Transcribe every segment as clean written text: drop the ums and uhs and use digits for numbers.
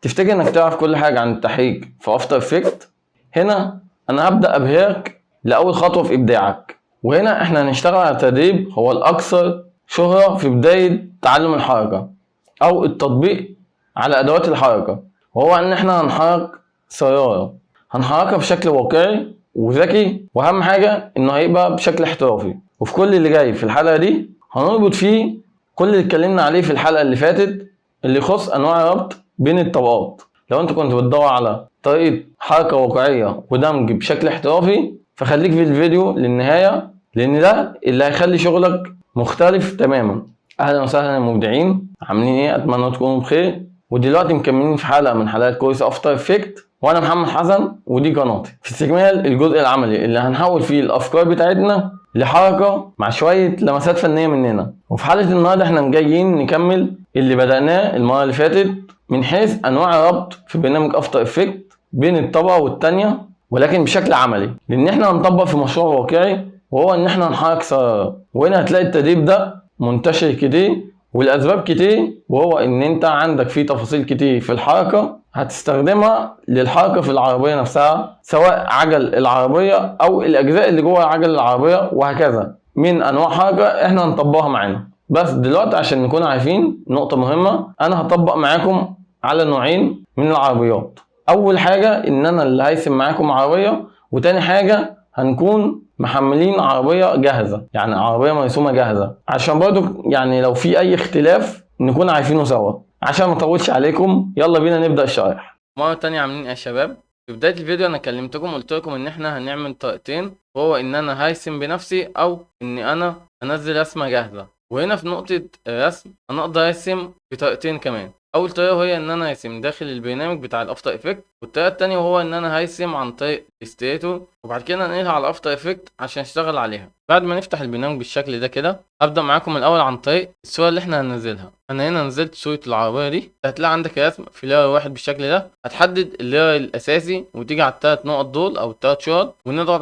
تفتكر انك تعرف كل حاجة عن التحريك في افتر افكت؟ هنا انا هبدأ ابهرك لاول خطوة في ابداعك، وهنا احنا هنشتغل على تدريب هو الاكثر شهرة في بداية تعلم الحركة او التطبيق على ادوات الحركة، وهو ان احنا هنحرك سيارة، هنحركها بشكل واقعي وذكي، واهم حاجة انه هيبقى بشكل احترافي. وفي كل اللي جاي في الحلقة دي هنربط فيه كل اللي اتكلمنا عليه في الحلقة اللي فاتت اللي يخص انواع الربط بين الطبقات. لو انت كنت بتدور على طريقة حركة واقعية ودمج بشكل احترافي فخليك في الفيديو للنهاية، لان ده اللي هيخلي شغلك مختلف تماما. اهلا وسهلا يا مبدعين، عاملين ايه؟ اتمنى تكونوا بخير. ودلوقتي مكملين في حلقة من حلقات كورس افتر افكت، وانا محمد حسن ودي قناتي. في استكمال الجزء العملي اللي هنحول فيه الافكار بتاعتنا لحركة مع شوية لمسات فنية مننا. وفي حلقة النهاردة احنا جايين نكمل اللي بدأناه المرة اللي فاتت من حيث انواع الربط في برنامج افتر افكت بين الطبقة والتانية، ولكن بشكل عملي، لان احنا هنطبق في مشروع واقعي وهو ان احنا نحرك سيارة. وهنا هتلاقي التدريب ده منتشر كتير والاسباب كتير، وهو ان انت عندك فيه تفاصيل كتير في الحركة هتستخدمها للحركة في العربية نفسها، سواء عجل العربية او الاجزاء اللي جوه عجل العربية، وهكذا من انواع حركة احنا هنطبقها معانا. بس دلوقتي عشان نكون عارفين نقطة مهمة، انا هطبق معاكم على نوعين من العربيات. اول حاجة ان انا اللي هيسم معاكم عربية، وتاني حاجة هنكون محملين عربية جاهزة، يعني عربية مرسومة جاهزة، عشان برضو يعني لو في اي اختلاف نكون عارفينه سوا. عشان ما اطولش عليكم يلا بينا نبدأ الشرح. مرة تانية عاملين ايه يا شباب؟ في بداية الفيديو انا كلمتكم قلت لكم ان احنا هنعمل طريقتين، وهو ان انا هرسم بنفسي او ان انا انزل رسمة جاهزة. وهنا في نقطة الرسم انا اقدر ارسم بطريقتين كمان. اول طريقة هي ان انا ارسم داخل البرنامج بتاع الافتر افكت، والطريقة التانية وهو ان انا هرسم عن طريق الستريتور وبعد كده انقلها على الافتر افكت عشان اشتغل عليها. بعد ما نفتح البرنامج بالشكل ده كده هبدأ معاكم الاول عن طريق الصورة اللي احنا هننزلها. انا هنا نزلت صورة العربية دي، هتلاقي عندك رسم في لاير واحد بالشكل ده. هتحدد اللاير الاساسي وتيجي على التلات نقط دول او التلات شوط ونضغط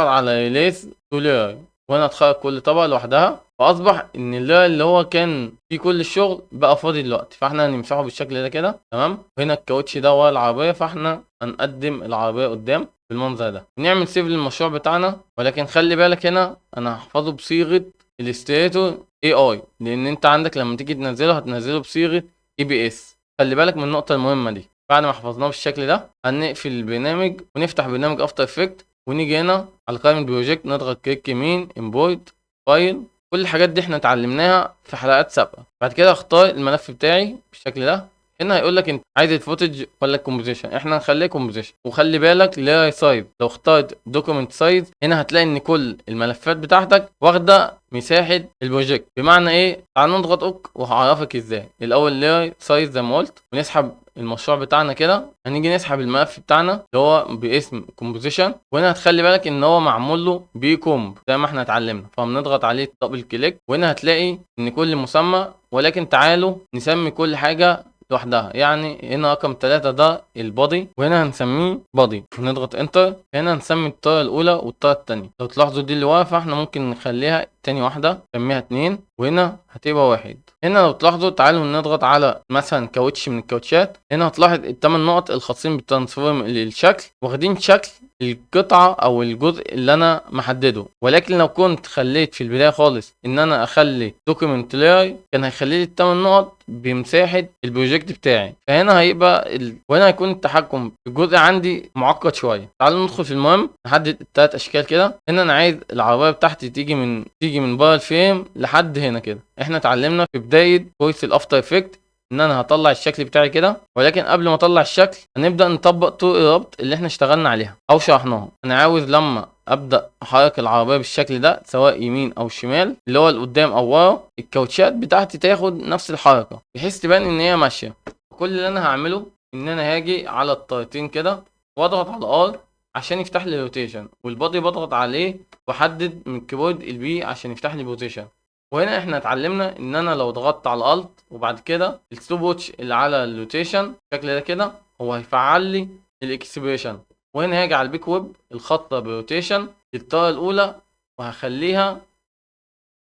على ريليس تو لاير، وهنا هتخرج كل طبقة لوحدها، فاصبح ان اللاير اللي هو كان فيه كل الشغل بقى فاضي دلوقتي، فاحنا هنمسحه بالشكل ده كده. تمام. وهنا الكاوتش ده ورا العربية، فاحنا هنقدم العربية قدام بالمنظر ده. نعمل سيف للمشروع بتاعنا، ولكن خلي بالك هنا انا هحفظه بصيغة الستريتور اي اي، لان انت عندك لما تيجي تنزله هتنزله بصيغة اي بي اس. خلي بالك من النقطة المهمة دي. بعد ما حفظناه بالشكل ده هنقفل البرنامج ونفتح برنامج افتر افكت، ونيجي هنا على قائمة بروجكت نضغط كليك يمين امبورت فايل. كل الحاجات دي احنا اتعلمناها في حلقات سابقة. بعد كده اختار الملف بتاعي بالشكل ده. هنا هيقول لك انت عايز الفوتج ولا الكومبوزيشن، احنا هنخليه كومبوزيشن. وخلي بالك لاير سايز، لو اخترت دوكيمنت سايز هنا هتلاقي ان كل الملفات بتاعتك واخده مساحه البروجكت. بمعنى ايه؟ تعال نضغط اوك وهعرفك ازاي. الاول لاير سايز زي ما قلت، ونسحب المشروع بتاعنا كده. هنيجي نسحب الملف بتاعنا اللي هو باسم كومبوزيشن، وهنا هتخلي بالك ان هو معمول له بكومب زي ما احنا اتعلمنا، فبنضغط عليه دبل كليك، وهنا هتلاقي ان كل مسمى، ولكن تعالوا نسمي كل حاجه لوحدها. يعني هنا رقم 3 ده البادي، وهنا هنسميه بادي، نضغط انتر. هنا هنسمي الطاره الاولى والطاره الثانيه. لو تلاحظوا دي اللي ورا فاحنا ممكن نخليها تاني واحده نسميها 2، وهنا هتبقى 1. هنا لو تلاحظوا تعالوا نضغط على مثلا كاوتش من الكاوتشات، هنا هتلاحظ الثمان نقط الخاصين بالترانسفورم للشكل واخدين شكل القطعة او الجزء اللي انا محدده. ولكن لو كنت خليت في البداية خالص ان انا اخلي دوكيمنت لاي كان هيخلي لي الثمان نقط بمساحة البروجكت بتاعي، فهنا هيبقى وهنا هيكون التحكم في الجزء عندي معقد شوية. تعالوا ندخل في المهم نحدد الثلاث اشكال كده. هنا انا عايز العربية بتاعتي تيجي من بره الفريم لحد هنا كده. احنا اتعلمنا في بداية كورس الافتر افكت ان انا هطلع الشكل بتاعي كده، ولكن قبل ما اطلع الشكل هنبدا نطبق طرق الربط اللي احنا اشتغلنا عليها او شرحناها. انا عاوز لما ابدا احرك العربيه بالشكل ده سواء يمين او شمال اللي هو لقدام او ورا، الكاوتشات بتاعتي تاخد نفس الحركه بحيث تبان ان هي ماشيه. كل اللي انا هعمله ان انا هاجي على الطريقتين كده واضغط على ار عشان يفتح لي روتيشن، والبادي بضغط عليه واحدد من الكيبورد البي عشان يفتح لي بوزيشن. وهنا احنا اتعلمنا ان انا لو ضغطت على الالت وبعد كده الستوب ووتش اللي على الروتيشن بالشكل ده كده هو هيفعل لي الاكسبريشن. وهنا هاجي على البيك ويب الخاصه بروتيشن الطاره الاولى وهخليها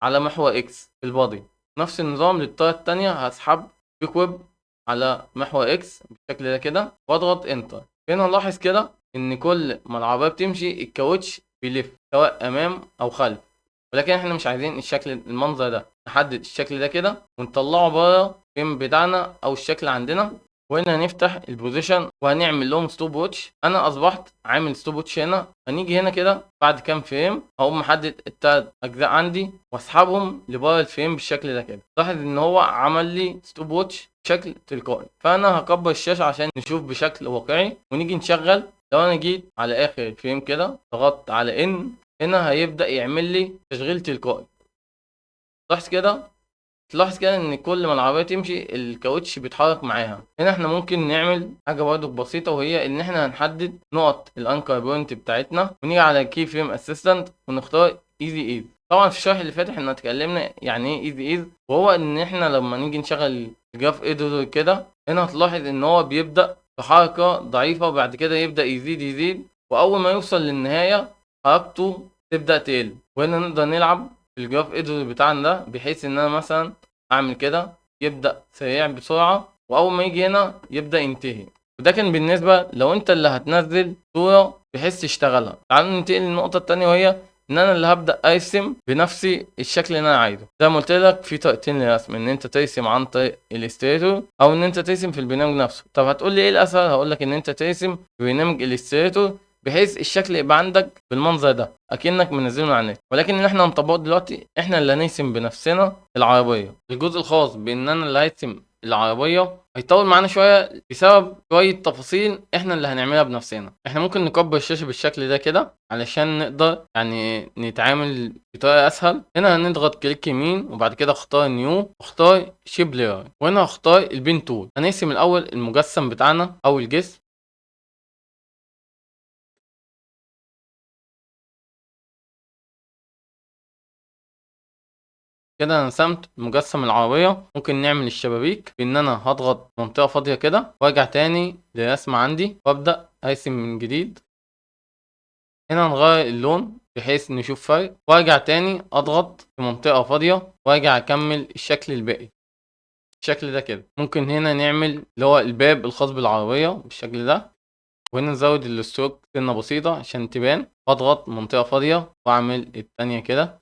على محور اكس في البادي. نفس النظام للطاره الثانيه هسحب بيك ويب على محور اكس بالشكل ده كده واضغط انتر. هنا نلاحظ كده ان كل ما العربيه بتمشي الكاوتش بيلف سواء امام او خلف، ولكن احنا مش عايزين الشكل المنظر ده. نحدد الشكل ده كده ونطلعه بره الفريم بتاعنا او الشكل عندنا، وهنا هنفتح البوزيشن وهنعمل لهم ستوب ووتش. انا اصبحت عامل ستوب ووتش هنا. هنيجي هنا كده بعد كام فريم هقوم محدد التلات اجزاء عندي واسحبهم لبره الفريم بالشكل ده كده. لاحظ ان هو عمل لي ستوب ووتش بشكل تلقائي. فانا هكبر الشاشه عشان نشوف بشكل واقعي ونيجي نشغل. لو انا جيت على اخر الفريم كده ضغطت على ان، هنا هيبدا يعمل لي تشغيل تلقائي. تلاحظ كده ان كل ما العربيه تمشي الكاوتش بيتحرك معاها. هنا احنا ممكن نعمل حاجه برضو بسيطه، وهي ان احنا هنحدد نقط الانكر بوينت بتاعتنا ونيجي على كي فريم اسيستنت ونختار ايزي ايز. طبعا في الشرح اللي فات احنا اتكلمنا يعني ايه ايزي ايز، وهو ان احنا لما نيجي نشغل الجراف اديتور كده هنا هتلاحظ ان هو بيبدا بحركه ضعيفه وبعد كده يبدا يزيد واول ما يوصل للنهايه حركته تبدا تقل. وهنا نقدر نلعب الجراف اديتور بتاعنا ده بحيث ان انا مثلا اعمل كده يبدأ سريع بسرعة واول ما يجي هنا يبدأ ينتهي. وده كان بالنسبة لو انت اللي هتنزل صورة بحيث تشتغلها. تعالوا ننتقل للنقطة التانية، وهي ان انا اللي هبدأ ارسم بنفسي الشكل اللي انا عايزه. زي ما قلت لك في طريقتين للرسم، ان انت ترسم عن طريق الستريتور او ان انت ترسم في البرنامج نفسه. طب هتقول لي ايه الاسهل؟ هقول لك ان انت ترسم في برنامج الستريتور بحيث الشكل يبقى عندك بالمنظر ده اكنك منزله من على النت. ولكن اللي احنا هنطبقه دلوقتي احنا اللي هنرسم بنفسنا العربيه. الجزء الخاص بان انا اللي هرسم العربيه هيطول معانا شويه بسبب شويه تفاصيل احنا اللي هنعملها بنفسنا. احنا ممكن نكبر الشاشه بالشكل ده كده علشان نقدر يعني نتعامل بطريقه اسهل. هنا هنضغط كليك يمين وبعد كده اختار نيو واختار شيب لاير، وهنا هختار البين تول. هنرسم الاول المجسم بتاعنا او الجسم. كده انا رسمت مجسم العربية. ممكن نعمل الشبابيك بان انا هضغط منطقة فاضية كده وارجع تاني للرسمة عندي وابدأ ارسم من جديد. هنا نغير اللون بحيث نشوف فرق وارجع تاني اضغط في منطقة فاضية وارجع اكمل الشكل الباقي بالشكل ده كده. ممكن هنا نعمل اللي هو الباب الخاص بالعربية بالشكل ده، وهنا نزود الستروك سنة بسيطة عشان تبان واضغط منطقة فاضية واعمل التانية كده.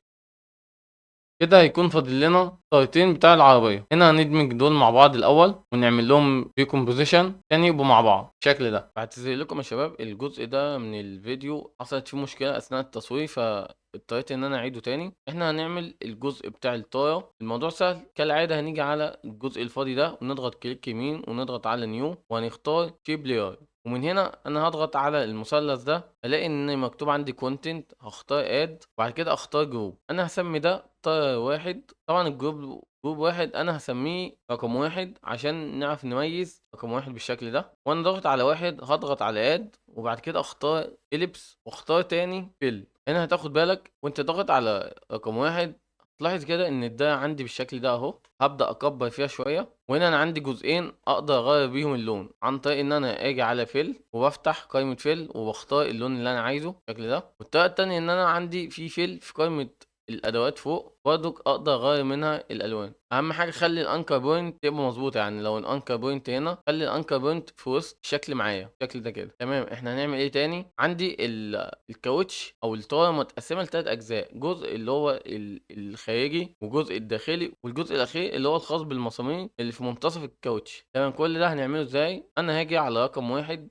كده هيكون فاضل لنا الطريقتين بتاع العربية. هنا هندمج دول مع بعض الأول ونعمل لهم ريكومبوزيشن تاني يبقوا مع بعض بالشكل ده. بعتذر لكم يا شباب، الجزء ده من الفيديو حصلت فيه مشكلة أثناء التصوير فاضطريت إن أنا أعيده تاني. إحنا هنعمل الجزء بتاع الطايرة. الموضوع سهل كالعادة. هنيجي على الجزء الفاضي ده ونضغط كليك يمين ونضغط على نيو وهنختار شيب لاير، ومن هنا انا هضغط على المثلث ده الاقي ان مكتوب عندي كونتنت. هختار اد وبعد كده اختار جروب. انا هسمي ده طائر واحد. طبعا جروب واحد انا هسميه رقم واحد عشان نعرف نميز رقم واحد بالشكل ده. وانا ضغط على واحد هضغط على اد وبعد كده اختار اليبس واختار تاني فيل. هنا هتاخد بالك وانت ضغط على رقم واحد تلاحظ كده ان الدايره عندي بالشكل ده اهو. هبدا اكبر فيها شويه، وهنا انا عندي جزئين اقدر اغير بيهم اللون عن طريق ان انا اجي على فيل وبفتح قائمه فيل وبختار اللون اللي انا عايزه بالشكل ده. والطريقه التانيه ان انا عندي في فيل في قائمه الادوات فوق برضك اقدر اغير منها الالوان. اهم حاجه خلي الانكر بوينت تبقى مظبوطه، يعني لو الانكر بوينت هنا خلي الانكر بوينت في وسط الشكل معايا بالشكل ده كده تمام. احنا هنعمل ايه تاني؟ عندي الكاوتش او الطاره متقسمه لثلاث اجزاء، جزء اللي هو الخارجي وجزء الداخلي والجزء الاخير اللي هو الخاص بالمسامير اللي في منتصف الكاوتش تمام. كل ده هنعمله ازاي؟ انا هاجي على رقم واحد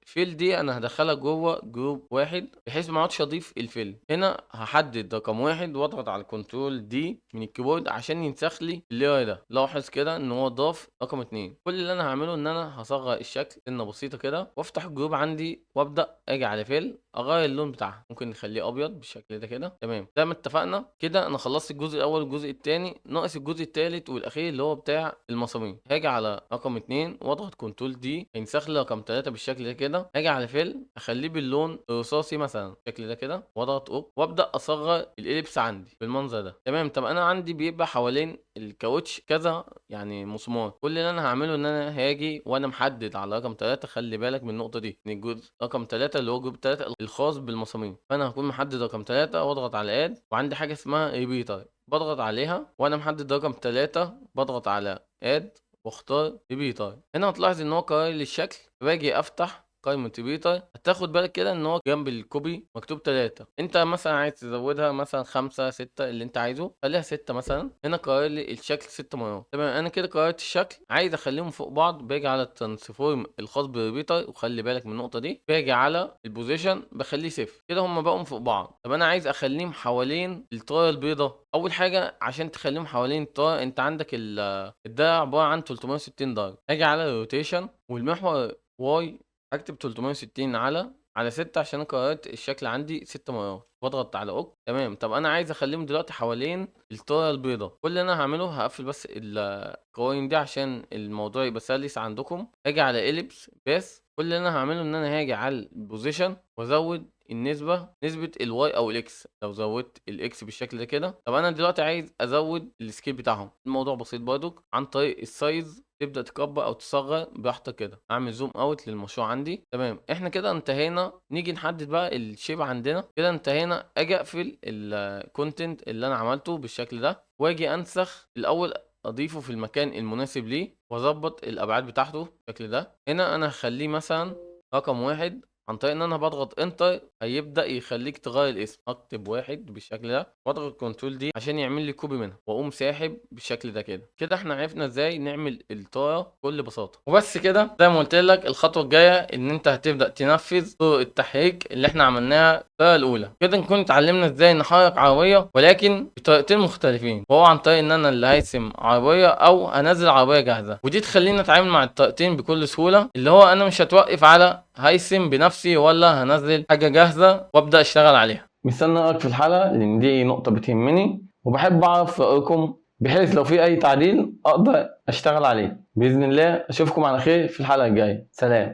فيل دي انا هدخلها جوه جروب واحد بحيث ما اقعدش اضيف الفيل. هنا هحدد رقم واحد واضغط على الكنترول دي من الكيبورد عشان ينسخ لي اللاير ده. لاحظ كده ان هو ضاف رقم اتنين. كل اللي انا هعمله ان انا هصغر الشكل سنه بسيطه كده وافتح الجروب عندي وابدا اجي على فيل اغير اللون بتاعها. ممكن نخليه ابيض بالشكل ده كده تمام. زي ما اتفقنا كده انا خلصت الجزء الاول والجزء الثاني، ناقص الجزء الثالث والاخير اللي هو بتاع المسامير. هاجي على رقم اتنين واضغط كنترول دي هينسخ لي رقم تلاته بالشكل ده كده. هاجي على فيل اخليه باللون الرصاصي مثلا بالشكل ده كده واضغط اوك وابدا اصغر الاليبس عندي بالمنظر ده تمام. طب انا عندي بيبقى حوالين الكاوتش كذا يعني مسمار. كل اللي انا هعمله ان انا هاجي وانا محدد على رقم 3. خلي بالك من النقطه دي ان الجزء رقم 3 اللي هو جروب 3 الخاص بالمسامير، فانا هكون محدد رقم 3 واضغط على اد وعندي حاجه اسمها ريبيتر بضغط عليها وانا محدد رقم 3 بضغط على اد واختار ريبيتر. هنا هتلاحظ ان هو قرر لي الشكل، باجي افتح قائمة ريبيتر. هتاخد بالك كده ان هو جنب الكوبي مكتوب 3. انت مثلا عايز تزودها مثلا 5 6 اللي انت عايزه، خليها 6 مثلا. هنا قرر لي الشكل 6 مرات. تمام، انا كده قررت الشكل، عايز اخليهم فوق بعض. باجي على الترانسفورم الخاص بالريبيتر، وخلي بالك من النقطة دي. باجي على البوزيشن بخليه 0 كده، هم بقوا فوق بعض. طب انا عايز اخليهم حوالين الطايره البيضاء. اول حاجة عشان تخليهم حوالين الطايره، انت عندك الدايره عبارة عن 360 درجة. اجي على الروتيشن والمحور واي، اكتب 360 على 6 عشان انا قررت الشكل عندي 6 مرات. واضغط على اوك. تمام، طب انا عايز اخليهم دلوقتي حوالين الطايره البيضاء. كل اللي انا هعمله هقفل بس القوائم دي عشان الموضوع يبقى سلس عندكم. اجي على اليبس بس. كل اللي انا هعمله ان انا هاجي على البوزيشن وازود نسبة الواي او الاكس. لو زودت الاكس بالشكل ده كده. طب انا دلوقتي عايز ازود السكيل بتاعهم. الموضوع بسيط برضك، عن طريق السايز تبدا تكبر او تصغر براحتك كده. اعمل زوم اوت للمشروع عندي. تمام، احنا كده انتهينا. نيجي نحدد بقى الشيب عندنا. كده انتهينا. اجي اقفل الكونتنت اللي انا عملته بالشكل ده، واجي انسخ الاول، اضيفه في المكان المناسب ليه، واظبط الابعاد بتاعته بالشكل ده. هنا انا هخليه مثلا رقم 1. عن طريق ان انا بضغط انتر هيبدا يخليك تغير الاسم. اكتب 1 بالشكل ده، واضغط كنترول دي عشان يعمل لي كوبي منها، واقوم ساحب بالشكل ده كده. كده احنا عرفنا ازاي نعمل الطاره بكل بساطه. وبس كده، زي ما قلت لك الخطوه الجايه ان انت هتبدا تنفذ طرق التحريك اللي احنا عملناها الطريقه الاولى. كده نكون اتعلمنا ازاي نحرك عربيه، ولكن بطريقتين مختلفين، وهو عن طريق ان انا اللي هيرسم عربيه او هنزل عربيه جاهزه. ودي تخلينا نتعامل مع الطريقتين بكل سهوله، اللي هو انا مش هتوقف على هيرسم بنفسي ولا هنزل حاجه جاهزه وابدا اشتغل عليها. مستني رايك في الحلقه، لان دي نقطه بتهمني وبحب اعرف رايكم، بحيث لو في اي تعديل اقدر اشتغل عليه. باذن الله اشوفكم على خير في الحلقه الجايه. سلام.